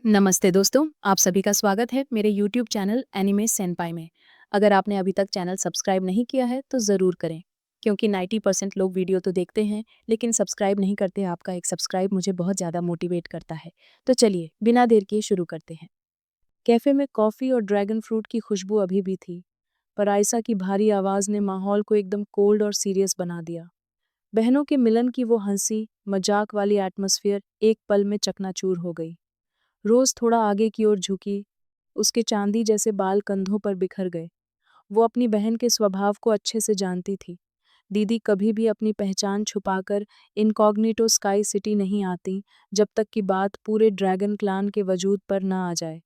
नमस्ते दोस्तों, आप सभी का स्वागत है मेरे YouTube चैनल एनिमे सेनपाई में। अगर आपने अभी तक चैनल सब्सक्राइब नहीं किया है तो ज़रूर करें, क्योंकि 90% लोग वीडियो तो देखते हैं लेकिन सब्सक्राइब नहीं करते। आपका एक सब्सक्राइब मुझे बहुत ज़्यादा मोटिवेट करता है। तो चलिए बिना देर किए शुरू करते हैं। कैफ़े में कॉफ़ी और ड्रैगन फ्रूट की खुशबू अभी भी थी, पर आयशा की भारी आवाज़ ने माहौल को एकदम कोल्ड और सीरियस बना दिया। बहनों के मिलन की वो हंसी मजाक वाली एटमॉस्फेयर एक पल में चकनाचूर हो गई। रोज थोड़ा आगे की ओर झुकी, उसके चांदी जैसे बाल कंधों पर बिखर गए। वो अपनी बहन के स्वभाव को अच्छे से जानती थी। दीदी कभी भी अपनी पहचान छुपाकर इनकॉग्निटो स्काई सिटी नहीं आती जब तक कि बात पूरे ड्रैगन क्लान के वजूद पर न आ जाए।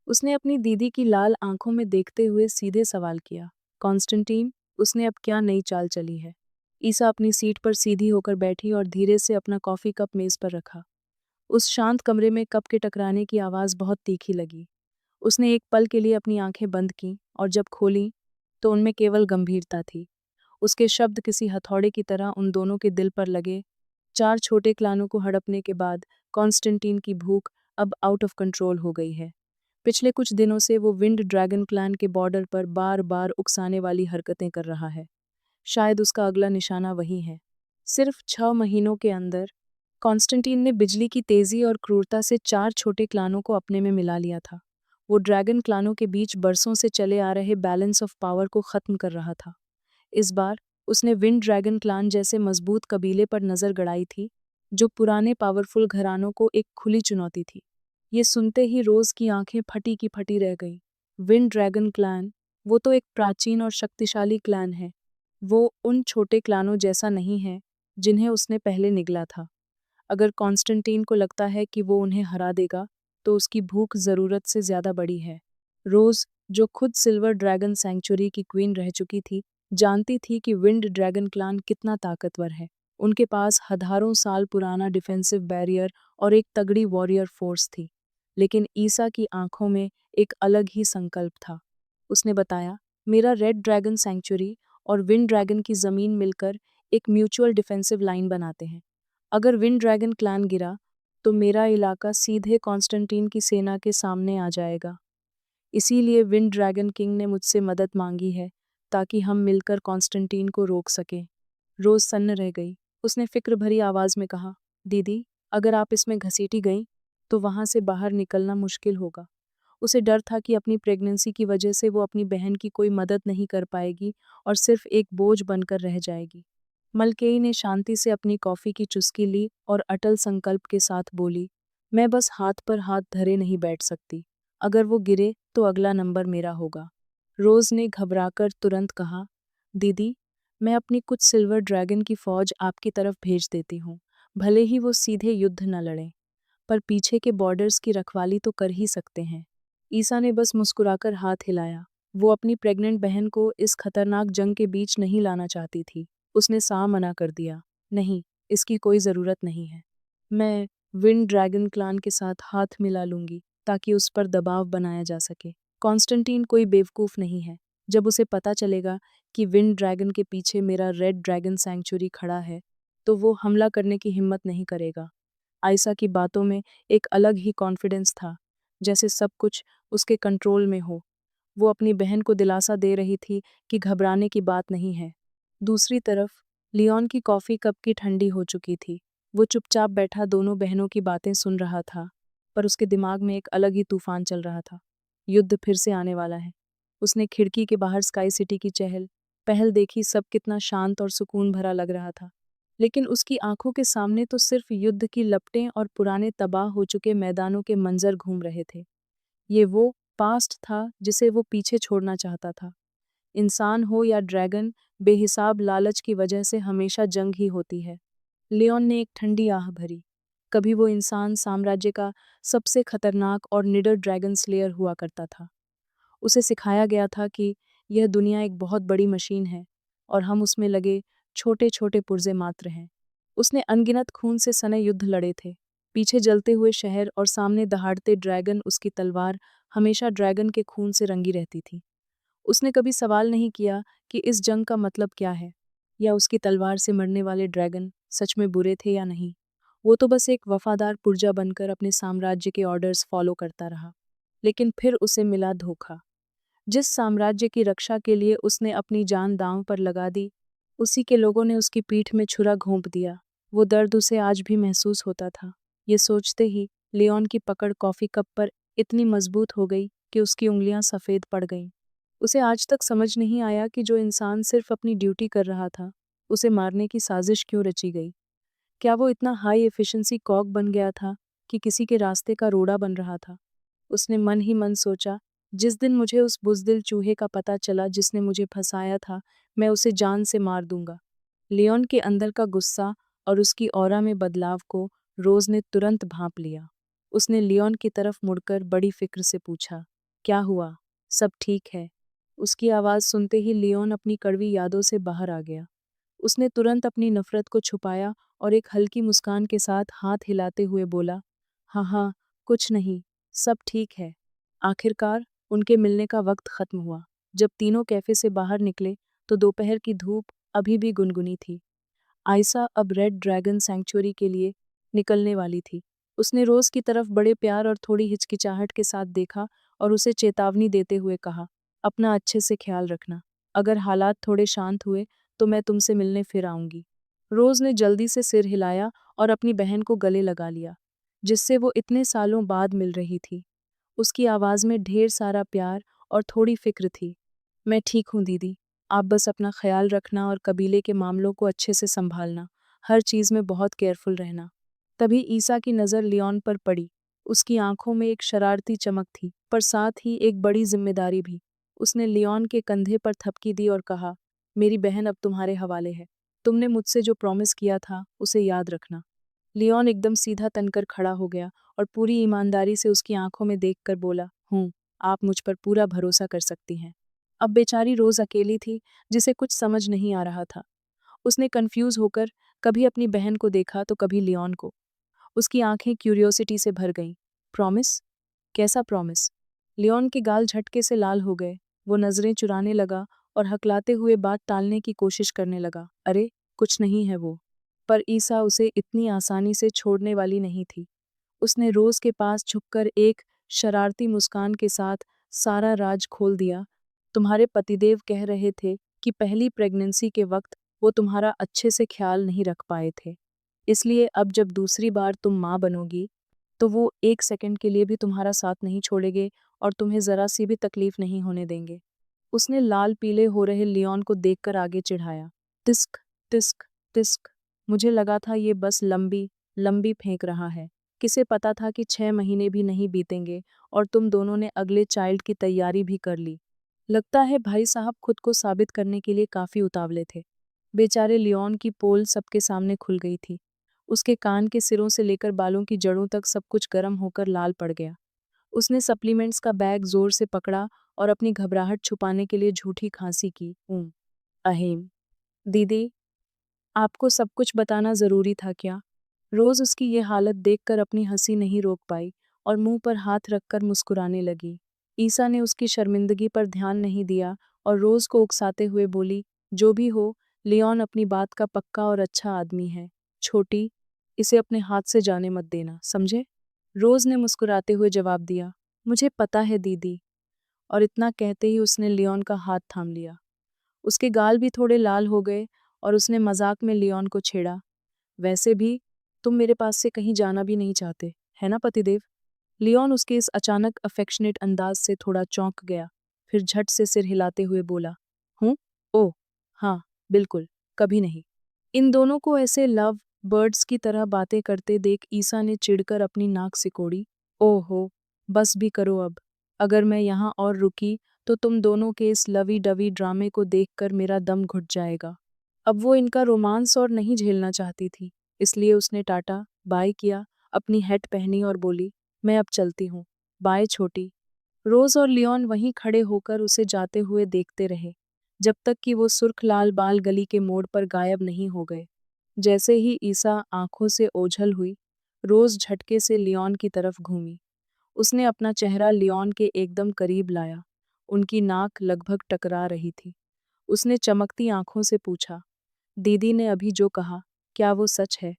उसने अपनी दीदी की लाल आंखों में देखते हुए सीधे सवाल किया, कॉन्स्टेंटीन, उसने अब क्या नई चाल चली है? ईसा अपनी सीट पर सीधी होकर बैठी और धीरे से अपना कॉफी कप मेज पर रखा। उस शांत कमरे में कप के टकराने की आवाज़ बहुत तीखी लगी। उसने एक पल के लिए अपनी आंखें बंद कीं और जब खोलीं तो उनमें केवल गंभीरता थी। उसके शब्द किसी हथौड़े की तरह उन दोनों के दिल पर लगे। 4 छोटे क्लानों को हड़पने के बाद कॉन्स्टेंटीन की भूख अब आउट ऑफ कंट्रोल हो गई है। पिछले कुछ दिनों से वो विंड ड्रैगन क्लैन के बॉर्डर पर बार-बार उकसाने वाली हरकतें कर रहा है। शायद उसका अगला निशाना वही है। सिर्फ 6 महीनों के अंदर कॉन्स्टेंटीन ने बिजली की तेजी और क्रूरता से 4 छोटे क्लानों को अपने में मिला लिया था। वो ड्रैगन क्लानों के बीच बरसों से चले आ रहे बैलेंस ऑफ पावर को खत्म कर रहा था। इस बार उसने विंड ड्रैगन क्लान जैसे मजबूत कबीले पर नजर गड़ाई थी, जो पुराने पावरफुल घरानों को एक खुली चुनौती थी। ये सुनते ही रोज की आंखें फटी की फटी रह गईं। विंड ड्रैगन क्लैन, वो तो एक प्राचीन और शक्तिशाली क्लैन है। वो उन छोटे क्लानों जैसा नहीं है जिन्हें उसने पहले निगला था। अगर कॉन्स्टेंटीन को लगता है कि वो उन्हें हरा देगा, तो उसकी भूख ज़रूरत से ज़्यादा बड़ी है। रोज़, जो खुद सिल्वर ड्रैगन सैंक्चुरी की क्वीन रह चुकी थी, जानती थी कि विंड ड्रैगन क्लान कितना ताकतवर है। उनके पास हज़ारों साल पुराना डिफेंसिव बैरियर और एक तगड़ी वॉरियर फोर्स थी। लेकिन ईसा की आंखों में एक अलग ही संकल्प था। उसने बताया, मेरा रेड ड्रैगन सैंक्चुरी और विंड ड्रैगन की ज़मीन मिलकर एक म्यूचुअल डिफेंसिव लाइन बनाते हैं। अगर विंड ड्रैगन क्लैन गिरा, तो मेरा इलाका सीधे कॉन्स्टेंटीन की सेना के सामने आ जाएगा। इसीलिए विंड ड्रैगन किंग ने मुझसे मदद मांगी है, ताकि हम मिलकर कॉन्स्टेंटीन को रोक सकें। रोज़ सन्न रह गई। उसने फिक्र भरी आवाज़ में कहा, दीदी, अगर आप इसमें घसीटी गईं, तो वहाँ से बाहर निकलना मुश्किल होगा। उसे डर था कि अपनी प्रेगनेंसी की वजह से वो अपनी बहन की कोई मदद नहीं कर पाएगी और सिर्फ एक बोझ बनकर रह जाएगी। मलकेई ने शांति से अपनी कॉफ़ी की चुस्की ली और अटल संकल्प के साथ बोली, मैं बस हाथ पर हाथ धरे नहीं बैठ सकती। अगर वो गिरे तो अगला नंबर मेरा होगा। रोज़ ने घबराकर तुरंत कहा, दीदी, मैं अपनी कुछ सिल्वर ड्रैगन की फौज आपकी तरफ भेज देती हूँ। भले ही वो सीधे युद्ध न लड़ें, पर पीछे के बॉर्डर्स की रखवाली तो कर ही सकते हैं। ईसा ने बस मुस्कुराकर हाथ हिलाया। वो अपनी प्रेग्नेंट बहन को इस खतरनाक जंग के बीच नहीं लाना चाहती थी। उसने साफ मना कर दिया, नहीं, इसकी कोई ज़रूरत नहीं है। मैं विंड ड्रैगन क्लान के साथ हाथ मिला लूंगी ताकि उस पर दबाव बनाया जा सके। कॉन्स्टेंटीन कोई बेवकूफ़ नहीं है। जब उसे पता चलेगा कि विंड ड्रैगन के पीछे मेरा रेड ड्रैगन सैंक्चुरी खड़ा है, तो वो हमला करने की हिम्मत नहीं करेगा। आयशा की बातों में एक अलग ही कॉन्फिडेंस था, जैसे सब कुछ उसके कंट्रोल में हो। वो अपनी बहन को दिलासा दे रही थी कि घबराने की बात नहीं है। दूसरी तरफ लियोन की कॉफ़ी कप की ठंडी हो चुकी थी। वो चुपचाप बैठा दोनों बहनों की बातें सुन रहा था, पर उसके दिमाग में एक अलग ही तूफान चल रहा था। युद्ध फिर से आने वाला है। उसने खिड़की के बाहर स्काई सिटी की चहल पहल देखी, सब कितना शांत और सुकून भरा लग रहा था। लेकिन उसकी आंखों के सामने तो सिर्फ युद्ध की लपटें और पुराने तबाह हो चुके मैदानों के मंजर घूम रहे थे। ये वो पास्ट था जिसे वो पीछे छोड़ना चाहता था। इंसान हो या ड्रैगन, बेहिसाब लालच की वजह से हमेशा जंग ही होती है। लियोन ने एक ठंडी आह भरी। कभी वो इंसान साम्राज्य का सबसे खतरनाक और निडर ड्रैगन स्लेयर हुआ करता था। उसे सिखाया गया था कि यह दुनिया एक बहुत बड़ी मशीन है और हम उसमें लगे छोटे छोटे पुर्जे मात्र हैं। उसने अनगिनत खून से सने युद्ध लड़े थे। पीछे जलते हुए शहर और सामने दहाड़ते ड्रैगन, उसकी तलवार हमेशा ड्रैगन के खून से रंगी रहती थी। उसने कभी सवाल नहीं किया कि इस जंग का मतलब क्या है, या उसकी तलवार से मरने वाले ड्रैगन सच में बुरे थे या नहीं। वो तो बस एक वफादार पुर्जा बनकर अपने साम्राज्य के ऑर्डर्स फॉलो करता रहा। लेकिन फिर उसे मिला धोखा। जिस साम्राज्य की रक्षा के लिए उसने अपनी जान दांव पर लगा दी, उसी के लोगों ने उसकी पीठ में छुरा घोंप दिया। वो दर्द उसे आज भी महसूस होता था। ये सोचते ही लियोन की पकड़ कॉफी कप पर इतनी मजबूत हो गई कि उसकी उंगलियां सफ़ेद पड़ गईं। उसे आज तक समझ नहीं आया कि जो इंसान सिर्फ अपनी ड्यूटी कर रहा था, उसे मारने की साजिश क्यों रची गई। क्या वो इतना हाई एफिशिएंसी कॉक बन गया था कि किसी के रास्ते का रोड़ा बन रहा था। उसने मन ही मन सोचा, जिस दिन मुझे उस बुज़दिल चूहे का पता चला जिसने मुझे फंसाया था, मैं उसे जान से मार दूंगा। लियोन के अंदर का गुस्सा और उसकी ऑरा में बदलाव को रोज ने तुरंत भांप लिया। उसने लियोन की तरफ मुड़कर बड़ी फिक्र से पूछा, क्या हुआ? सब ठीक है? उसकी आवाज़ सुनते ही लियोन अपनी कड़वी यादों से बाहर आ गया। उसने तुरंत अपनी नफरत को छुपाया और एक हल्की मुस्कान के साथ हाथ हिलाते हुए बोला, हाँ हाँ, कुछ नहीं, सब ठीक है। आखिरकार उनके मिलने का वक्त खत्म हुआ। जब तीनों कैफे से बाहर निकले तो दोपहर की धूप अभी भी गुनगुनी थी। आयशा अब रेड ड्रैगन सैंक्चुअरी के लिए निकलने वाली थी। उसने रोज की तरफ बड़े प्यार और थोड़ी हिचकिचाहट के साथ देखा और उसे चेतावनी देते हुए कहा, अपना अच्छे से ख्याल रखना। अगर हालात थोड़े शांत हुए तो मैं तुमसे मिलने फिर आऊंगी। रोज ने जल्दी से सिर हिलाया और अपनी बहन को गले लगा लिया, जिससे वो इतने सालों बाद मिल रही थी। उसकी आवाज़ में ढेर सारा प्यार और थोड़ी फिक्र थी। मैं ठीक हूँ दीदी, आप बस अपना ख्याल रखना और कबीले के मामलों को अच्छे से संभालना। हर चीज़ में बहुत केयरफुल रहना। तभी ईसा की नज़र लियोन पर पड़ी। उसकी आंखों में एक शरारती चमक थी, पर साथ ही एक बड़ी जिम्मेदारी भी। उसने लियोन के कंधे पर थपकी दी और कहा, मेरी बहन अब तुम्हारे हवाले है। तुमने मुझसे जो प्रॉमिस किया था, उसे याद रखना। लियोन एकदम सीधा तनकर खड़ा हो गया और पूरी ईमानदारी से उसकी आंखों में देखकर बोला, आप मुझ पर पूरा भरोसा कर सकती हैं। अब बेचारी रोज अकेली थी, जिसे कुछ समझ नहीं आ रहा था। उसने कंफ्यूज होकर कभी अपनी बहन को देखा तो कभी लियोन को। उसकी आंखें क्यूरियोसिटी से भर गईं। प्रॉमिस? कैसा प्रॉमिस? लियोन के गाल झटके से लाल हो गए। वो नजरें चुराने लगा और हकलाते हुए बात टालने की कोशिश करने लगा। अरे, कुछ नहीं है वो। पर ईसा उसे इतनी आसानी से छोड़ने वाली नहीं थी। उसने रोज के पास झुककर एक शरारती मुस्कान के साथ सारा राज खोल दिया। तुम्हारे पतिदेव कह रहे थे कि पहली प्रेगनेंसी के वक्त वो तुम्हारा अच्छे से ख्याल नहीं रख पाए थे। इसलिए अब जब दूसरी बार तुम माँ बनोगी, तो वो एक सेकंड के लिए भी तुम्हारा साथ नहीं छोड़ेंगे और तुम्हें जरा सी भी तकलीफ नहीं होने देंगे। उसने लाल पीले हो रहे लियोन को देखकर आगे चिढ़ाया। तिस्क, तिस्क, तिस्क। मुझे लगा था ये बस लंबी लंबी फेंक रहा है। किसे पता था कि 6 महीने भी नहीं बीतेंगे और तुम दोनों ने अगले चाइल्ड की तैयारी भी कर ली। लगता है भाई साहब खुद को साबित करने के लिए काफी उतावले थे। बेचारे लियोन की पोल सबके सामने खुल गई थी। उसके कान के सिरों से लेकर बालों की जड़ों तक सब कुछ गर्म होकर लाल पड़ गया। उसने सप्लीमेंट्स का बैग जोर से पकड़ा और अपनी घबराहट छुपाने के लिए झूठी खांसी की। अहीम, दीदी, आपको सब कुछ बताना जरूरी था क्या? रोज उसकी ये हालत देखकर अपनी हंसी नहीं रोक पाई और मुंह पर हाथ रखकर मुस्कुराने लगी। ईसा ने उसकी शर्मिंदगी पर ध्यान नहीं दिया और रोज को उकसाते हुए बोली, जो भी हो, लियोन अपनी बात का पक्का और अच्छा आदमी है। छोटी, इसे अपने हाथ से जाने मत देना, समझे? रोज ने मुस्कुराते हुए जवाब दिया, मुझे पता है दीदी। और इतना कहते ही उसने लियोन का हाथ थाम लिया। उसके गाल भी थोड़े लाल हो गए और उसने मजाक में लियोन को छेड़ा, वैसे भी तुम मेरे पास से कहीं जाना भी नहीं चाहते, है ना पतिदेव? लियोन उसके इस अचानक अफेक्शनेट अंदाज से थोड़ा चौंक गया, फिर झट से सिर हिलाते हुए बोला, हूँ? ओह, हाँ, बिल्कुल, कभी नहीं। इन दोनों को ऐसे लव बर्ड्स की तरह बातें करते देख ईसा ने चिढ़कर अपनी नाक सिकोड़ी। ओहो, बस भी करो अब। अगर मैं यहाँ और रुकी तो तुम दोनों के इस लवी डवी ड्रामे को देखकर मेरा दम घुट जाएगा। अब वो इनका रोमांस और नहीं झेलना चाहती थी, इसलिए उसने टाटा बाय किया, अपनी हैट पहनी और बोली, मैं अब चलती हूँ। बाय छोटी। रोज और लियोन वहीं खड़े होकर उसे जाते हुए देखते रहे, जब तक कि वो सुर्ख लाल बाल गली के मोड़ पर गायब नहीं हो गए। जैसे ही ईसा आंखों से ओझल हुई, रोज झटके से लियोन की तरफ घूमी। उसने अपना चेहरा लियोन के एकदम करीब लाया। उनकी नाक लगभग टकरा रही थी। उसने चमकती आंखों से पूछा, दीदी ने अभी जो कहा, क्या वो सच है?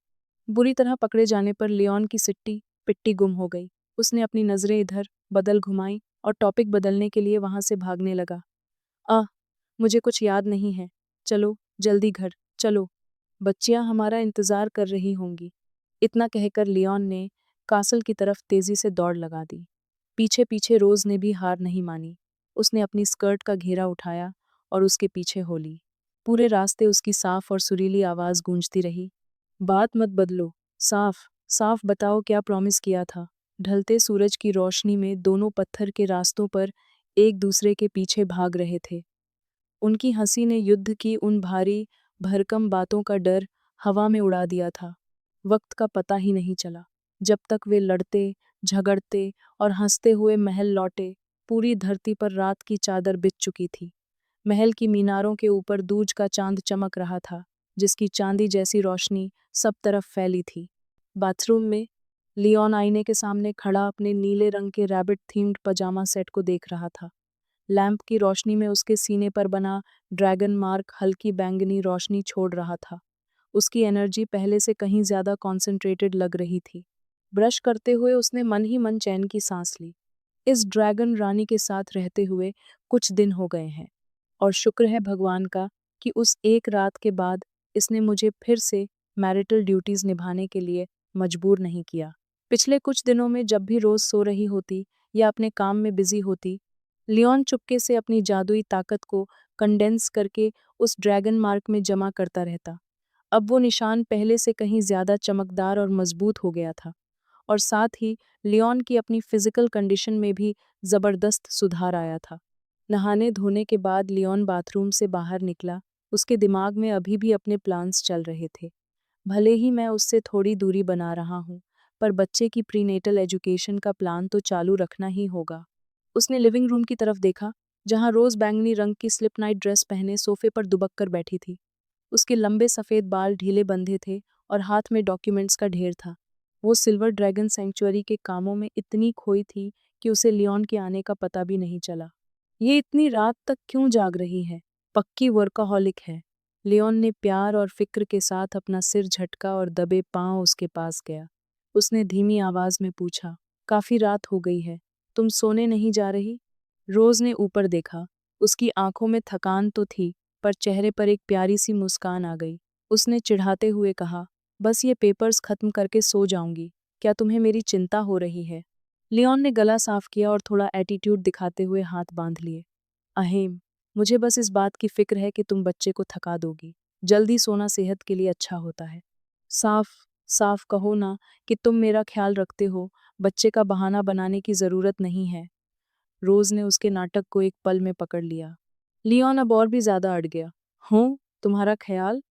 बुरी तरह पकड़े जाने पर लियोन की सिट्टी पिट्टी गुम हो गई। उसने अपनी नजरें इधर बदल घुमाई और टॉपिक बदलने के लिए वहां से भागने लगा। मुझे कुछ याद नहीं है। चलो जल्दी घर चलो, बच्चियां हमारा इंतजार कर रही होंगी। इतना कहकर लियोन ने कासल की तरफ तेजी से दौड़ लगा दी। पीछे पीछे रोज ने भी हार नहीं मानी। उसने अपनी स्कर्ट का घेरा उठाया और उसके पीछे हो ली। पूरे रास्ते उसकी साफ और सुरीली आवाज गूंजती रही। बात मत बदलो, साफ साफ बताओ क्या प्रॉमिस किया था। ढलते सूरज की रोशनी में दोनों पत्थर के रास्तों पर एक दूसरे के पीछे भाग रहे थे। उनकी हंसी ने युद्ध की उन भारी भरकम बातों का डर हवा में उड़ा दिया था। वक्त का पता ही नहीं चला। जब तक वे लड़ते, झगड़ते और हंसते हुए महल लौटे, पूरी धरती पर रात की चादर बिछ चुकी थी। महल की मीनारों के ऊपर दूज का चांद चमक रहा था, जिसकी चांदी जैसी रोशनी सब तरफ फैली थी। बाथरूम में लियोन आईने के सामने खड़ा अपने नीले रंग के रैबिट थीम्ड पजामा सेट को देख रहा था। लैंप की रोशनी में उसके सीने पर बना ड्रैगन मार्क हल्की बैंगनी रोशनी छोड़ रहा था। उसकी एनर्जी पहले से कहीं ज्यादा कॉन्सेंट्रेटेड लग रही थी। ब्रश करते हुए उसने मन ही मन चैन की सांस ली। इस ड्रैगन रानी के साथ रहते हुए कुछ दिन हो गए हैं, और शुक्र है भगवान का कि उस एक रात के बाद इसने मुझे फिर से मैरिटल ड्यूटीज निभाने के लिए मजबूर नहीं किया। पिछले कुछ दिनों में जब भी रोज सो रही होती या अपने काम में बिजी होती, लियोन चुपके से अपनी जादुई ताकत को कंडेंस करके उस ड्रैगन मार्क में जमा करता रहता। अब वो निशान पहले से कहीं ज्यादा चमकदार और मजबूत हो गया था, और साथ ही लियोन की अपनी फिजिकल कंडीशन में भी जबरदस्त सुधार आया था। नहाने धोने के बाद लियोन बाथरूम से बाहर निकला। उसके दिमाग में अभी भी अपने प्लान्स चल रहे थे। भले ही मैं उससे थोड़ी दूरी बना रहा हूँ, पर बच्चे की प्रीनेटल एजुकेशन का प्लान तो चालू रखना ही होगा। उसने लिविंग रूम की तरफ देखा, जहाँ रोज बैंगनी रंग की स्लिप नाइट ड्रेस पहने सोफे पर दुबक कर बैठी थी। उसके लंबे सफ़ेद बाल ढीले बंधे थे और हाथ में डॉक्यूमेंट्स का ढेर था। वो सिल्वर ड्रैगन सेंचुरी के कामों में इतनी खोई थी कि उसे लियोन के आने का पता भी नहीं चला। ये इतनी रात तक क्यों जाग रही है? पक्की वर्काहॉलिक है। लियोन ने प्यार और फिक्र के साथ अपना सिर झटका और दबे पांव उसके पास गया। उसने धीमी आवाज में पूछा, काफी रात हो गई है, तुम सोने नहीं जा रही? रोज ने ऊपर देखा। उसकी आंखों में थकान तो थी, पर चेहरे पर एक प्यारी सी मुस्कान आ गई। उसने चिढ़ाते हुए कहा, बस ये पेपर्स खत्म करके सो जाऊंगी, क्या तुम्हें मेरी चिंता हो रही है? लियोन ने गला साफ किया और थोड़ा एटीट्यूड दिखाते हुए हाथ बांध लिए। अहेम, मुझे बस इस बात की फिक्र है कि तुम बच्चे को थका दोगी। जल्दी सोना सेहत के लिए अच्छा होता है। साफ साफ कहो ना कि तुम मेरा ख्याल रखते हो, बच्चे का बहाना बनाने की जरूरत नहीं है। रोज ने उसके नाटक को एक पल में पकड़ लिया। लियोन अब और भी ज्यादा अड़ गया। हूँ, तुम्हारा ख्याल?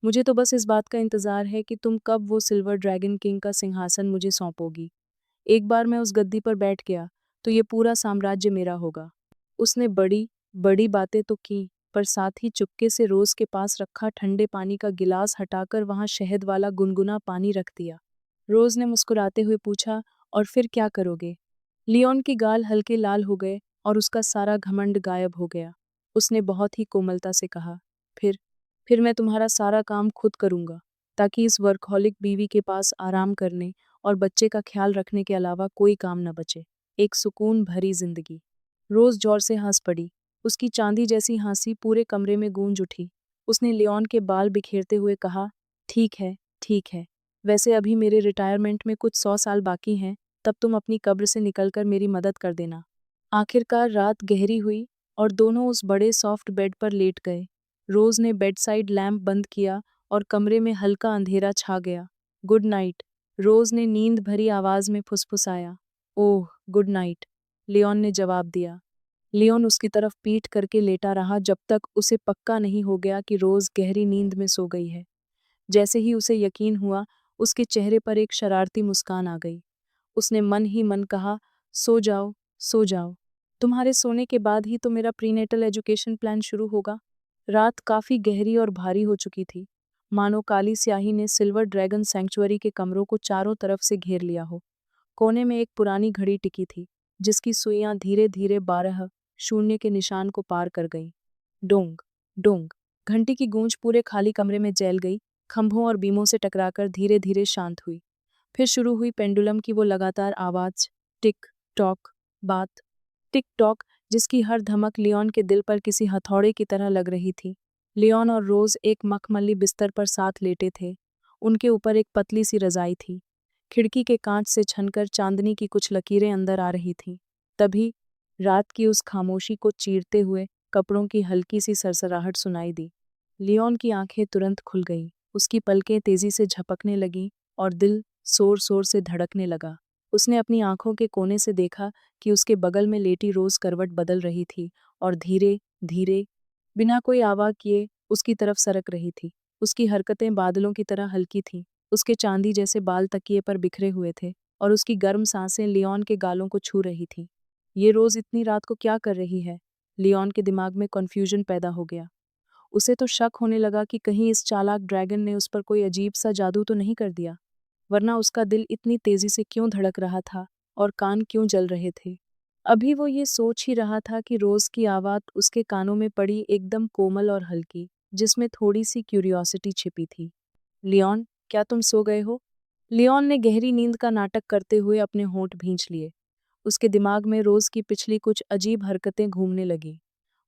मुझे तो बस इस बात का इंतजार है कि तुम कब वो सिल्वर ड्रैगन किंग का सिंहासन मुझे सौंपोगी। एक बार मैं उस गद्दी पर बैठ गया तो ये पूरा साम्राज्य मेरा होगा। उसने बड़ी बड़ी बातें तो की, पर साथ ही चुपके से रोज के पास रखा ठंडे पानी का गिलास हटाकर वहां शहद वाला गुनगुना पानी रख दिया। रोज ने मुस्कुराते हुए पूछा, और फिर क्या करोगे? लियोन के गाल हल्के लाल हो गए और उसका सारा घमंड गायब हो गया। उसने बहुत ही कोमलता से कहा, फिर फिर मैं तुम्हारा सारा काम खुद करूंगा, ताकि इस वर्कहॉलिक बीवी के पास आराम करने और बच्चे का ख्याल रखने के अलावा कोई काम न बचे। एक सुकून भरी जिंदगी। रोज जोर से हंस पड़ी। उसकी चांदी जैसी हंसी पूरे कमरे में गूंज उठी। उसने लियोन के बाल बिखेरते हुए कहा, ठीक है, ठीक है। वैसे अभी मेरे रिटायरमेंट में कुछ 100 साल बाकी हैं, तब तुम अपनी कब्र से निकलकर मेरी मदद कर देना। आखिरकार रात गहरी हुई और दोनों उस बड़े सॉफ्ट बेड पर लेट गए। रोज ने बेड साइड लैंप बंद किया और कमरे में हल्का अंधेरा छा गया। गुड नाइट, रोज ने नींद भरी आवाज में फुसफुसाया। ओह, गुड नाइट, लियोन ने जवाब दिया। लियोन उसकी तरफ पीठ करके लेटा रहा जब तक उसे पक्का नहीं हो गया कि रोज गहरी नींद में सो गई है। जैसे ही उसे यकीन हुआ, उसके चेहरे पर एक शरारती मुस्कान आ गई। उसने मन ही मन कहा, सो जाओ, सो जाओ। तुम्हारे सोने के बाद ही तो मेरा प्रीनेटल एजुकेशन प्लान शुरू होगा। रात काफी गहरी और भारी हो चुकी थी, मानो काली स्याही ने सिल्वर ड्रैगन सैंक्चुअरी के कमरों को चारों तरफ से घेर लिया हो। कोने में एक पुरानी घड़ी टिकी थी, जिसकी सुइयां धीरे धीरे 12 शून्य के निशान को पार कर गईं। डोंग डोंग, घंटी की गूंज पूरे खाली कमरे में जैल गई, खंभों और बीमों से टकराकर धीरे धीरे शांत हुई। फिर शुरू हुई पेंडुलम की वो लगातार आवाज, टिक टॉक, बात, टिक टॉक, जिसकी हर धमक लियोन के दिल पर किसी हथौड़े की तरह लग रही थी। लियोन और रोज एक मखमली बिस्तर पर साथ लेटे थे। उनके ऊपर एक पतली सी रजाई थी। खिड़की के कांच से छनकर चांदनी की कुछ लकीरें अंदर आ रही थीं। तभी रात की उस खामोशी को चीरते हुए कपड़ों की हल्की सी सरसराहट सुनाई दी। लियोन की आंखें तुरंत खुल गईं। उसकी पलकें तेजी से झपकने लगीं और दिल जोर जोर से धड़कने लगा। उसने अपनी आंखों के कोने से देखा कि उसके बगल में लेटी रोज करवट बदल रही थी और धीरे धीरे, बिना कोई आवाज किए, उसकी तरफ सरक रही थी। उसकी हरकतें बादलों की तरह हल्की थीं। उसके चांदी जैसे बाल तकिए पर बिखरे हुए थे और उसकी गर्म सांसें लियोन के गालों को छू रही थीं। ये रोज इतनी रात को क्या कर रही है? लियोन के दिमाग में कन्फ्यूजन पैदा हो गया। उसे तो शक होने लगा कि कहीं इस चालाक ड्रैगन ने उस पर कोई अजीब सा जादू तो नहीं कर दिया, वरना उसका दिल इतनी तेजी से क्यों धड़क रहा था और कान क्यों जल रहे थे। अभी वो ये सोच ही रहा था कि रोज की आवाज उसके कानों में पड़ी, एकदम कोमल और हल्की, जिसमें थोड़ी सी क्यूरियोसिटी छिपी थी। लियोन, क्या तुम सो गए हो? लियोन ने गहरी नींद का नाटक करते हुए अपने होंठ भींच लिए। उसके दिमाग में रोज की पिछली कुछ अजीब हरकतें घूमने लगीं।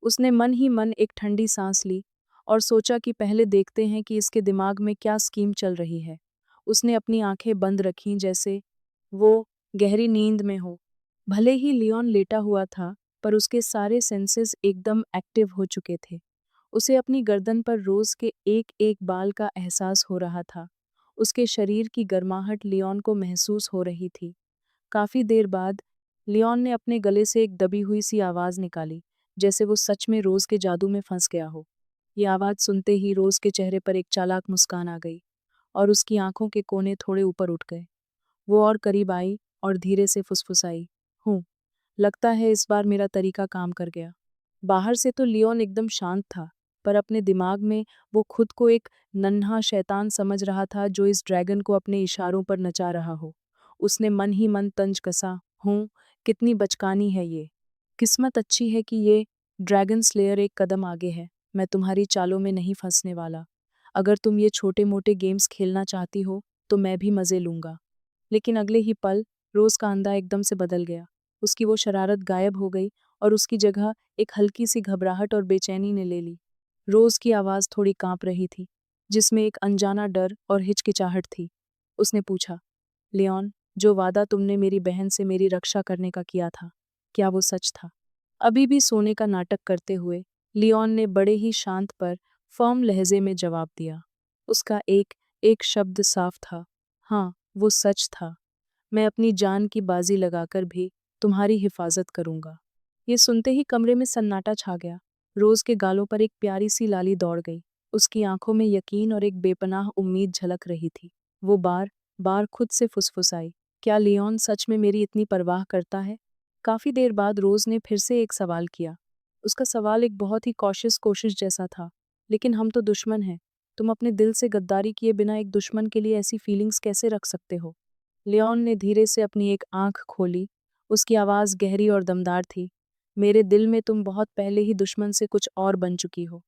उसने मन ही मन एक ठंडी सांस ली और सोचा कि पहले देखते हैं कि इसके दिमाग में क्या स्कीम चल रही है। उसने अपनी आंखें बंद रखीं, जैसे वो गहरी नींद में हो। भले ही लियोन लेटा हुआ था, पर उसके सारे सेंसेस एकदम एक्टिव हो चुके थे। उसे अपनी गर्दन पर रोज के एक एक बाल का एहसास हो रहा था। उसके शरीर की गर्माहट लियोन को महसूस हो रही थी। काफी देर बाद लियोन ने अपने गले से एक दबी हुई सी आवाज निकाली, जैसे वो सच में रोज के जादू में फंस गया हो। ये आवाज सुनते ही रोज के चेहरे पर एक चालाक मुस्कान आ गई और उसकी आंखों के कोने थोड़े ऊपर उठ गए। वो और करीब आई और धीरे से फुसफुसाई, हूँ, लगता है इस बार मेरा तरीका काम कर गया। बाहर से तो लियोन एकदम शांत था, पर अपने दिमाग में वो खुद को एक नन्हा शैतान समझ रहा था जो इस ड्रैगन को अपने इशारों पर नचा रहा हो। उसने मन ही मन तंज कसा, हूँ, कितनी बचकानी है ये। किस्मत अच्छी है कि ये ड्रैगन स्लेयर एक कदम आगे है। मैं तुम्हारी चालों में नहीं फंसने वाला। अगर तुम ये छोटे मोटे गेम्स खेलना चाहती हो तो मैं भी मज़े लूँगा। लेकिन अगले ही पल रोज़ का अंदाज़ एकदम से बदल गया। उसकी वो शरारत गायब हो गई और उसकी जगह एक हल्की सी घबराहट और बेचैनी ने ले ली। रोज़ की आवाज़ थोड़ी काँप रही थी, जिसमें एक अनजाना डर और हिचकिचाहट थी। उसने पूछा, लियोन, जो वादा तुमने मेरी बहन से मेरी रक्षा करने का किया था, क्या वो सच था? अभी भी सोने का नाटक करते हुए लियोन ने बड़े ही शांत पर फर्म लहजे में जवाब दिया। उसका एक एक शब्द साफ था, हाँ, वो सच था। मैं अपनी जान की बाजी लगाकर भी तुम्हारी हिफाजत करूंगा। ये सुनते ही कमरे में सन्नाटा छा गया। रोज के गालों पर एक प्यारी सी लाली दौड़ गई। उसकी आंखों में यकीन और एक बेपनाह उम्मीद झलक रही थी। वो बार बार खुद से फुसफुसाई, क्या लियोन सच में मेरी इतनी परवाह करता है? काफी देर बाद रोज ने फिर से एक सवाल किया। उसका सवाल एक बहुत ही कॉशियस कोशिश जैसा था, लेकिन हम तो दुश्मन हैं। तुम अपने दिल से गद्दारी किए बिना एक दुश्मन के लिए ऐसी फीलिंग्स कैसे रख सकते हो? लियोन ने धीरे से अपनी एक आंख खोली। उसकी आवाज़ गहरी और दमदार थी। मेरे दिल में तुम बहुत पहले ही दुश्मन से कुछ और बन चुकी हो।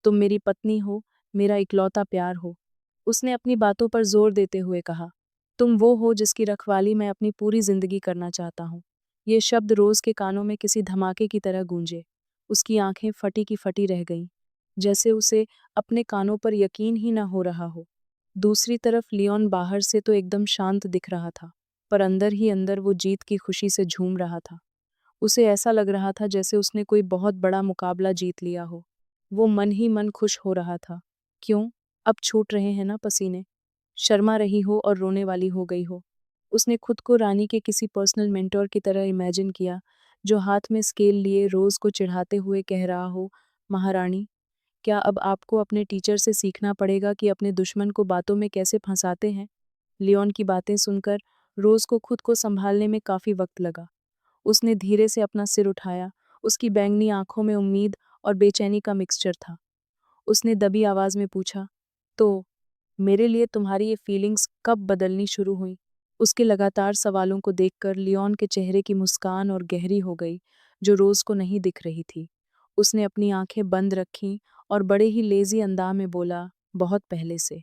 तुम मेरी पत्नी हो, मेरा इकलौता प्यार हो। उसने अपनी बातों पर जोर देते हुए कहा, तुम वो हो जिसकी रखवाली मैं अपनी पूरी जिंदगी करना चाहता हूँ। ये शब्द रोज के कानों में किसी धमाके की तरह गूंजे। उसकी आंखें फटी की फटी रह गईं, जैसे उसे अपने कानों पर यकीन ही न हो रहा हो। दूसरी तरफ लियोन बाहर से तो एकदम शांत दिख रहा था, पर अंदर ही अंदर वो जीत की खुशी से झूम रहा था। उसे ऐसा लग रहा था जैसे उसने कोई बहुत बड़ा मुकाबला जीत लिया हो। वो मन ही मन खुश हो रहा था। क्यों? अब छूट रहे हैं ना पसीने। शर्मा रही हो और रोने वाली हो गई हो। उसने खुद को रानी के किसी पर्सनल मेंटोर की तरह इमेजिन किया, जो हाथ में स्केल लिए रोज को चिढ़ाते हुए कह रहा हो, महारानी, क्या अब आपको अपने टीचर से सीखना पड़ेगा कि अपने दुश्मन को बातों में कैसे फंसाते हैं? लियोन की बातें सुनकर रोज को खुद को संभालने में काफी वक्त लगा। उसने धीरे से अपना सिर उठाया। उसकी बैंगनी आंखों में उम्मीद और बेचैनी का मिक्सचर था। उसने दबी आवाज में पूछा, तो मेरे लिए तुम्हारी ये फीलिंग्स कब बदलनी शुरू हुई? उसके लगातार सवालों को देखकर लियोन के चेहरे की मुस्कान और गहरी हो गई, जो रोज को नहीं दिख रही थी। उसने अपनी आंखें बंद रखीं और बड़े ही लेजी अंदाज में बोला, बहुत पहले से।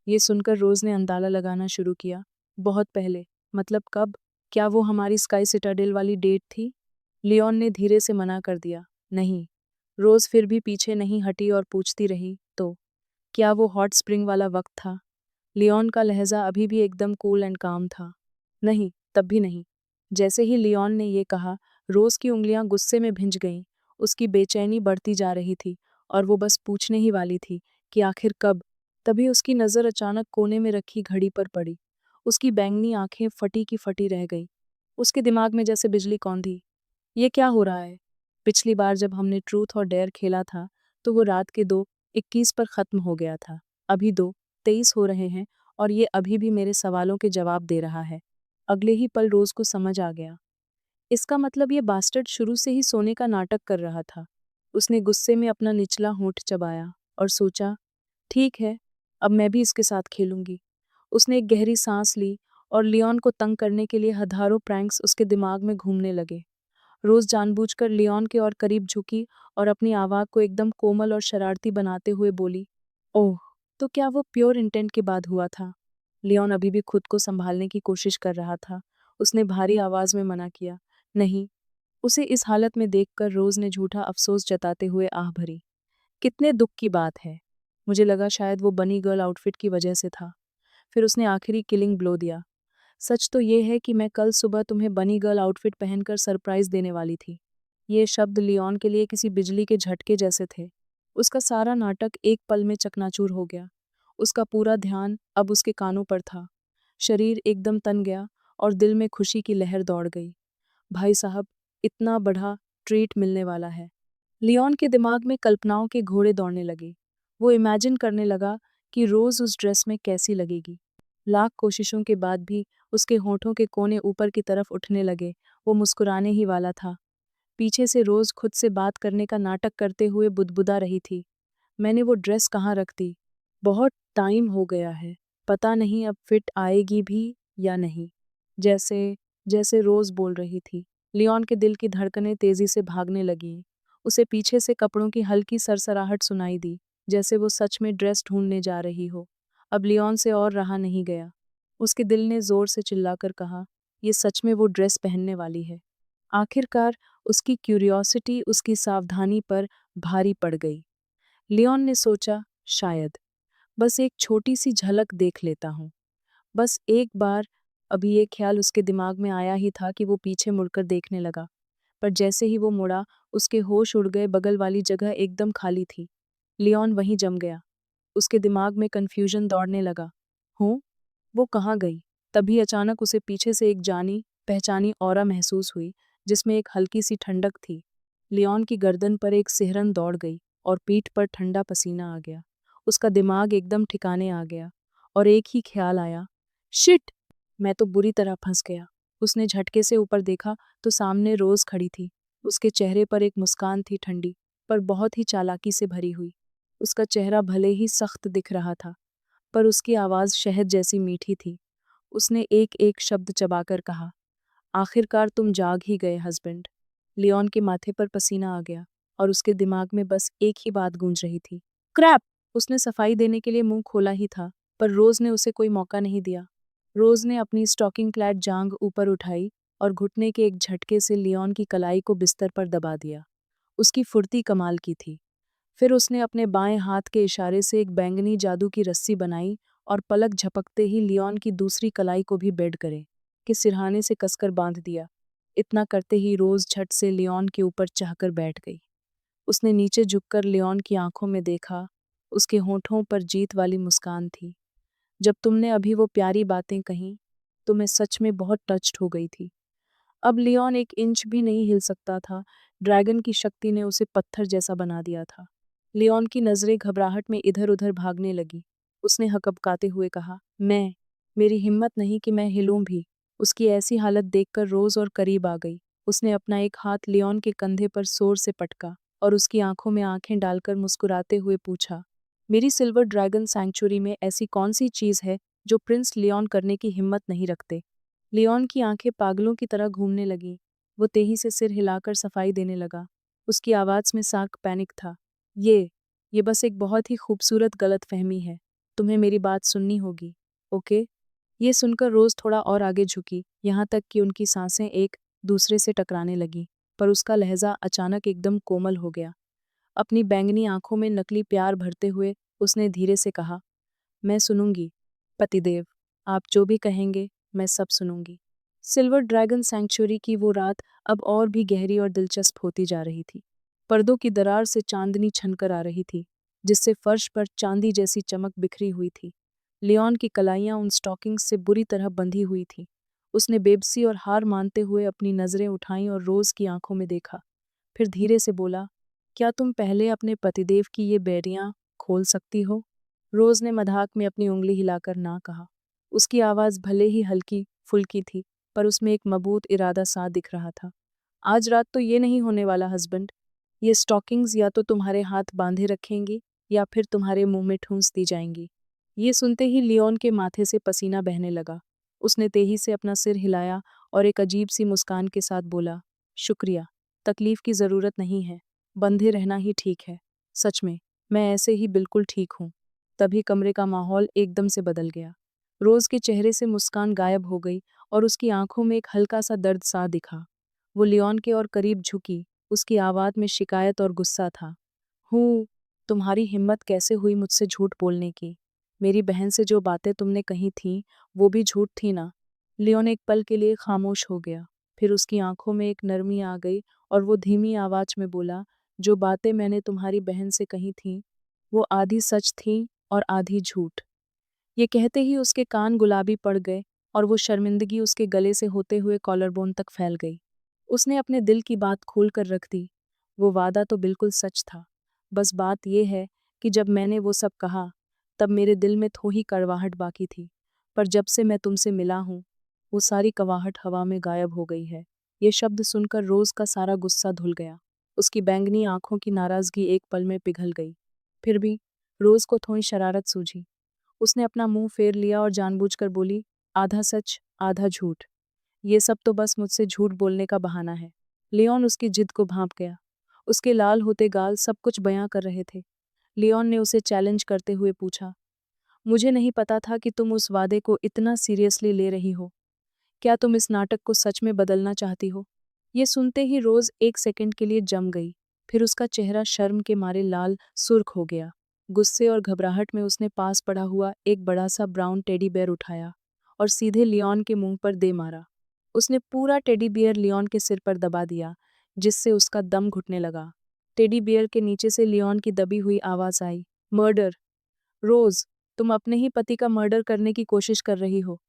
ये सुनकर रोज ने अंदाजा लगाना शुरू किया। बहुत पहले, मतलब कब? क्या वो हमारी स्काई सिटाडेल वाली डेट थी? लियोन ने धीरे से मना कर दिया। नहीं। रोज फिर भी पीछे नहीं हटी और पूछती रही, तो क्या वो हॉट स्प्रिंग वाला वक्त था? लियोन का लहजा अभी भी एकदम कूल एंड काम था। नहीं, तब भी नहीं। जैसे ही लियोन ने ये कहा, रोज की उंगलियां गुस्से में भिंज गईं। उसकी बेचैनी बढ़ती जा रही थी और वो बस पूछने ही वाली थी कि आखिर कब। तभी उसकी नज़र अचानक कोने में रखी घड़ी पर पड़ी। उसकी बैंगनी आंखें फटी की फटी रह गई। उसके दिमाग में जैसे बिजली कौंधी। ये क्या हो रहा है? पिछली बार जब हमने ट्रूथ और डेयर खेला था तो वो रात के 2:21 पर ख़त्म हो गया था। अभी 2:23 हो रहे हैं और ये अभी भी मेरे सवालों के जवाब दे रहा है। अगले ही पल रोज़ को समझ आ गया। इसका मतलब ये बास्टर्ड शुरू से ही सोने का नाटक कर रहा था। उसने गुस्से में अपना निचला होंठ चबाया और सोचा, ठीक है, अब मैं भी इसके साथ खेलूंगी। उसने एक गहरी सांस ली और लियोन को तंग करने के लिए हजारों प्रैंक्स उसके दिमाग में घूमने लगे। रोज जानबूझकर लियोन के और करीब झुकी और अपनी आवाज को एकदम कोमल और शरारती बनाते हुए बोली, ओह, तो क्या वो प्योर इंटेंट के बाद हुआ था? लियोन अभी भी खुद को संभालने की कोशिश कर रहा था। उसने भारी आवाज में मना किया, नहीं। उसे इस हालत में देखकर रोज ने झूठा अफसोस जताते हुए आह भरी। कितने दुख की बात है। मुझे लगा शायद वो बनी गर्ल आउटफिट की वजह से था। फिर उसने आखिरी किलिंग ब्लो दिया। सच तो ये है कि मैं कल सुबह तुम्हें बनी गर्ल आउटफिट पहनकर सरप्राइज देने वाली थी। ये शब्द लियोन के लिए किसी बिजली के झटके जैसे थे। उसका सारा नाटक एक पल में चकनाचूर हो गया। उसका पूरा ध्यान अब उसके कानों पर था। शरीर एकदम तन गया और दिल में खुशी की लहर दौड़ गई। भाई साहब, इतना बड़ा ट्रीट मिलने वाला है। लियोन के दिमाग में कल्पनाओं के घोड़े दौड़ने लगे। वो इमेजिन करने लगा कि रोज उस ड्रेस में कैसी लगेगी। लाख कोशिशों के बाद भी उसके होठों के कोने ऊपर की तरफ उठने लगे। वो मुस्कुराने ही वाला था। पीछे से रोज खुद से बात करने का नाटक करते हुए बुदबुदा रही थी, मैंने वो ड्रेस कहाँ रख दी? बहुत टाइम हो गया है। पता नहीं अब फिट आएगी भी या नहीं। जैसे जैसे रोज बोल रही थी, लियोन के दिल की धड़कनें तेजी से भागने लगीं। उसे पीछे से कपड़ों की हल्की सरसराहट सुनाई दी, जैसे वो सच में ड्रेस ढूंढने जा रही हो। अब लियोन से और रहा नहीं गया। उसके दिल ने जोर से चिल्लाकर कहा, ये सच में वो ड्रेस पहनने वाली है। आखिरकार उसकी क्यूरियोसिटी उसकी सावधानी पर भारी पड़ गई। लियोन ने सोचा, शायद बस एक छोटी सी झलक देख लेता हूँ। बस एक बार। अभी ये ख्याल उसके दिमाग में आया ही था कि वो पीछे मुड़कर देखने लगा। पर जैसे ही वो मुड़ा, उसके होश उड़ गए। बगल वाली जगह एकदम खाली थी। लियोन वहीं जम गया। उसके दिमाग में कन्फ्यूजन दौड़ने लगा। हूँ, वो कहाँ गई? तभी अचानक उसे पीछे से एक जानी पहचानी ऑरा महसूस हुई, जिसमें एक हल्की सी ठंडक थी। लियोन की गर्दन पर एक सिहरन दौड़ गई और पीठ पर ठंडा पसीना आ गया। उसका दिमाग एकदम ठिकाने आ गया और एक ही ख्याल आया, शिट, मैं तो बुरी तरह फंस गया। उसने झटके से ऊपर देखा तो सामने रोज खड़ी थी। उसके चेहरे पर एक मुस्कान थी, ठंडी पर बहुत ही चालाकी से भरी हुई। उसका चेहरा भले ही सख्त दिख रहा था, पर उसकी आवाज़ शहद जैसी मीठी थी। उसने एक एक शब्द चबाकर कहा, आखिरकार तुम जाग ही गए हस्बैंड। लियोन के माथे पर पसीना आ गया और उसके दिमाग में बस एक ही बात गूंज रही थी, क्रैप। उसने सफाई देने के लिए मुंह खोला ही था, पर रोज ने उसे कोई मौका नहीं दिया। रोज ने अपनी स्टॉकिंग क्लैड जांग ऊपर उठाई और घुटने के एक झटके से लियोन की कलाई को बिस्तर पर दबा दिया। उसकी फुर्ती कमाल की थी। फिर उसने अपने बाएं हाथ के इशारे से एक बैंगनी जादू की रस्सी बनाई और पलक झपकते ही लियोन की दूसरी कलाई को भी बेड करे कि सिरहाने से कसकर बांध दिया। इतना करते ही रोज झट से लियोन के ऊपर चाहकर बैठ गई। उसने नीचे झुककर लियोन की आंखों में देखा। उसके होठों पर जीत वाली मुस्कान थी। जब तुमने अभी वो प्यारी बातें कहीं तो मैं सच में बहुत टच्ड हो गई थी। अब लियोन एक इंच भी नहीं हिल सकता था। ड्रैगन की शक्ति ने उसे पत्थर जैसा बना दिया था। लियोन की नजरें घबराहट में इधर उधर भागने लगी। उसने हकबकाते हुए कहा, मेरी हिम्मत नहीं कि मैं हिलूं भी। उसकी ऐसी हालत देखकर रोज और करीब आ गई। उसने अपना एक हाथ लियोन के कंधे पर जोर से पटका और उसकी आंखों में आंखें डालकर मुस्कुराते हुए पूछा, मेरी सिल्वर ड्रैगन सैंक्चुरी में ऐसी कौन सी चीज है जो प्रिंस लियोन करने की हिम्मत नहीं रखते? लियोन की आंखें पागलों की तरह घूमने लगीं। वो तेजी से सिर हिलाकर सफाई देने लगा। उसकी आवाज में साफ पैनिक था। ये बस एक बहुत ही खूबसूरत गलतफहमी है। तुम्हें मेरी बात सुननी होगी, ओके? ये सुनकर रोज थोड़ा और आगे झुकी, यहाँ तक कि उनकी सांसें एक दूसरे से टकराने लगी। पर उसका लहजा अचानक एकदम कोमल हो गया। अपनी बैंगनी आंखों में नकली प्यार भरते हुए उसने धीरे से कहा, मैं सुनूंगी पतिदेव, आप जो भी कहेंगे मैं सब सुनूंगी। सिल्वर ड्रैगन सैंक्चुरी की वो रात अब और भी गहरी और दिलचस्प होती जा रही थी। पर्दों की दरार से चांदनी छनकर आ रही थी, जिससे फर्श पर चांदी जैसी चमक बिखरी हुई थी। लियोन की कलाइयां उन स्टॉकिंग्स से बुरी तरह बंधी हुई थीं। उसने बेबसी और हार मानते हुए अपनी नजरें उठाईं और रोज की आंखों में देखा। फिर धीरे से बोला, क्या तुम पहले अपने पतिदेव की ये बेड़ियां खोल सकती हो? रोज ने मजाक में अपनी उंगली हिलाकर ना कहा। उसकी आवाज भले ही हल्की फुल्की थी, पर उसमें एक मबूत इरादा सा दिख रहा था। आज रात तो ये नहीं होने वाला हस्बैंड। ये स्टॉकिंग्स या तो तुम्हारे हाथ बांधे रखेंगी या फिर तुम्हारे मुंह में ठूंस दी जाएंगी। ये सुनते ही लियोन के माथे से पसीना बहने लगा। उसने तेजी से अपना सिर हिलाया और एक अजीब सी मुस्कान के साथ बोला, शुक्रिया, तकलीफ की जरूरत नहीं है, बंधे रहना ही ठीक है। सच में, मैं ऐसे ही बिल्कुल ठीक हूँ। तभी कमरे का माहौल एकदम से बदल गया। रोज के चेहरे से मुस्कान गायब हो गई और उसकी आंखों में एक हल्का सा दर्द सा दिखा। वो लियोन के और करीब झुकी, उसकी आवाज में शिकायत और गुस्सा था। हूँ, तुम्हारी हिम्मत कैसे हुई मुझसे झूठ बोलने की? मेरी बहन से जो बातें तुमने कही थीं, वो भी झूठ थी ना? लियोन एक पल के लिए खामोश हो गया। फिर उसकी आंखों में एक नरमी आ गई और वो धीमी आवाज में बोला, जो बातें मैंने तुम्हारी बहन से कही थीं, वो आधी सच थीं और आधी झूठ। ये कहते ही उसके कान गुलाबी पड़ गए और वो शर्मिंदगी उसके गले से होते हुए कॉलरबोन तक फैल गई। उसने अपने दिल की बात खोल कर रख दी। वो वादा तो बिल्कुल सच था। बस बात यह है कि जब मैंने वो सब कहा, तब मेरे दिल में थोड़ी कड़वाहट बाकी थी। पर जब से मैं तुमसे मिला हूँ, वो सारी कड़वाहट हवा में गायब हो गई है। ये शब्द सुनकर रोज का सारा गुस्सा धुल गया। उसकी बैंगनी आंखों की नाराजगी एक पल में पिघल गई। फिर भी रोज को थोड़ी शरारत सूझी। उसने अपना मुंह फेर लिया और जानबूझकर बोली, आधा सच आधा झूठ। ये सब तो बस मुझसे झूठ बोलने का बहाना है। लियोन उसकी जिद को भांप गया। उसके लाल होते गाल सब कुछ बयां कर रहे थे। लियोन ने उसे चैलेंज करते हुए पूछा, मुझे नहीं पता था कि तुम उस वादे को इतना सीरियसली ले रही हो। क्या तुम इस नाटक को सच में बदलना चाहती हो? ये सुनते ही रोज एक सेकंड के लिए जम गई। फिर उसका चेहरा शर्म के मारे लाल सुर्ख हो गया। गुस्से और घबराहट में उसने पास पड़ा हुआ एक बड़ा सा ब्राउन टेडी बेयर उठाया और सीधे लियोन के मुंह पर दे मारा। उसने पूरा टेडी बियर लियोन के सिर पर दबा दिया, जिससे उसका दम घुटने लगा। टेडी बियर के नीचे से लियोन की दबी हुई आवाज आई, मर्डर। रोज, तुम अपने ही पति का मर्डर करने की कोशिश कर रही हो।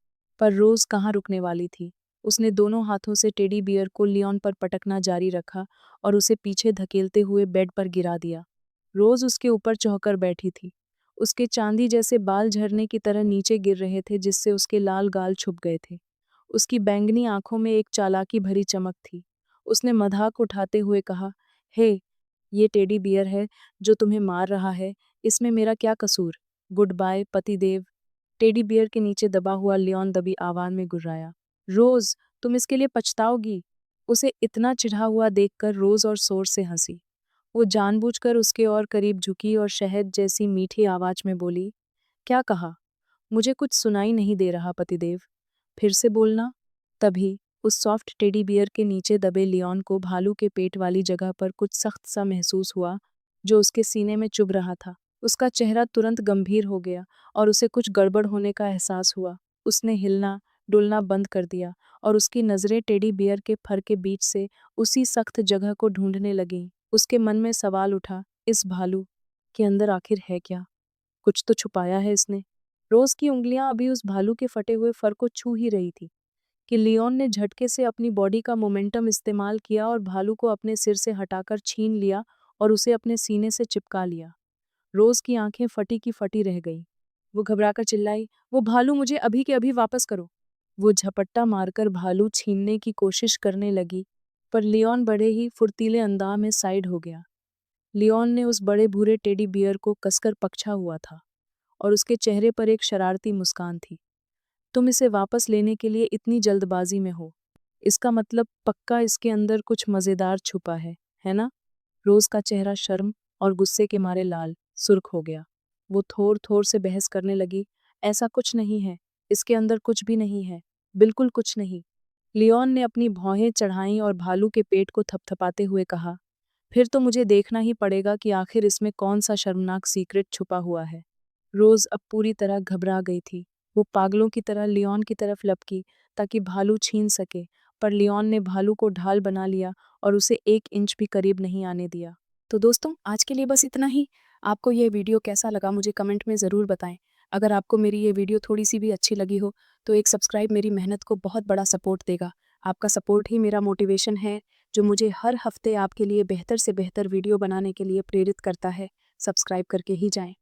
पर रोज कहाँ रुकने वाली थी। उसने दोनों हाथों से टेडी बियर को लियोन पर पटकना जारी रखा और उसे पीछे धकेलते हुए बेड पर गिरा दिया। रोज उसके ऊपर चौंकर बैठी थी। उसके चांदी जैसे बाल झरने की तरह नीचे गिर रहे थे, जिससे उसके लाल गाल छुप गए थे। उसकी बैंगनी आंखों में एक चालाकी भरी चमक थी। उसने मजाक उठाते हुए कहा, हे, ये टेडी बियर है जो तुम्हें मार रहा है, इसमें मेरा क्या कसूर? गुड बाय पतिदेव। टेडी बियर के नीचे दबा हुआ लियोन दबी आवाज में गुर्राया, रोज, तुम इसके लिए पछताओगी। उसे इतना चिढ़ा हुआ देखकर रोज और जोर से हंसी। वो जानबूझकर उसके और करीब झुकी और शहद जैसी मीठी आवाज में बोली, क्या कहा? मुझे कुछ सुनाई नहीं दे रहा पतिदेव, फिर से बोलना। तभी उस सॉफ्ट टेडी बियर के नीचे दबे लियोन को भालू के पेट वाली जगह पर कुछ सख्त सा महसूस हुआ, जो उसके सीने में चुभ रहा था। उसका चेहरा तुरंत गंभीर हो गया और उसे कुछ गड़बड़ होने का एहसास हुआ। उसने हिलना डुलना बंद कर दिया और उसकी नजरें टेडी बियर के फर के बीच से उसी सख्त जगह को ढूंढने लगीं। उसके मन में सवाल उठा, इस भालू के अंदर आखिर है क्या? कुछ तो छुपाया है इसने। रोज की उंगलियां अभी उस भालू के फटे हुए फर को छू ही रही थी कि लियोन ने झटके से अपनी बॉडी का मोमेंटम इस्तेमाल किया और भालू को अपने सिर से हटाकर छीन लिया और उसे अपने सीने से चिपका लिया। रोज की आंखें फटी की फटी रह गईं। वो घबराकर चिल्लाई, वो भालू मुझे अभी के अभी वापस करो। वो झपट्टा मारकर भालू छीनने की कोशिश करने लगी, पर लियोन बड़े ही फुर्तीले अंदाज में साइड हो गया। लियोन ने उस बड़े भूरे टेडी बियर को कसकर पकड़ा हुआ था और उसके चेहरे पर एक शरारती मुस्कान थी। तुम इसे वापस लेने के लिए इतनी जल्दबाजी में हो, इसका मतलब पक्का इसके अंदर कुछ मजेदार छुपा है ना? रोज का चेहरा शर्म और गुस्से के मारे लाल सुर्ख हो गया। वो थोर-थोर से बहस करने लगी, ऐसा कुछ नहीं है, इसके अंदर कुछ भी नहीं है, बिल्कुल कुछ नहीं। लियोन ने अपनी भौहें चढ़ाईं और भालू के पेट को थपथपाते हुए कहा, फिर तो मुझे देखना ही पड़ेगा कि आखिर इसमें कौन सा शर्मनाक सीक्रेट छुपा हुआ है। रोज अब पूरी तरह घबरा गई थी। वो पागलों की तरह लियोन की तरफ लपकी ताकि भालू छीन सके, पर लियोन ने भालू को ढाल बना लिया और उसे 1 इंच भी करीब नहीं आने दिया। तो दोस्तों, आज के लिए बस इतना ही। आपको ये वीडियो कैसा लगा मुझे कमेंट में ज़रूर बताएं। अगर आपको मेरी ये वीडियो थोड़ी सी भी अच्छी लगी हो तो एक सब्सक्राइब मेरी मेहनत को बहुत बड़ा सपोर्ट देगा। आपका सपोर्ट ही मेरा मोटिवेशन है, जो मुझे हर हफ्ते आपके लिए बेहतर से बेहतर वीडियो बनाने के लिए प्रेरित करता है। सब्सक्राइब करके ही जाएं।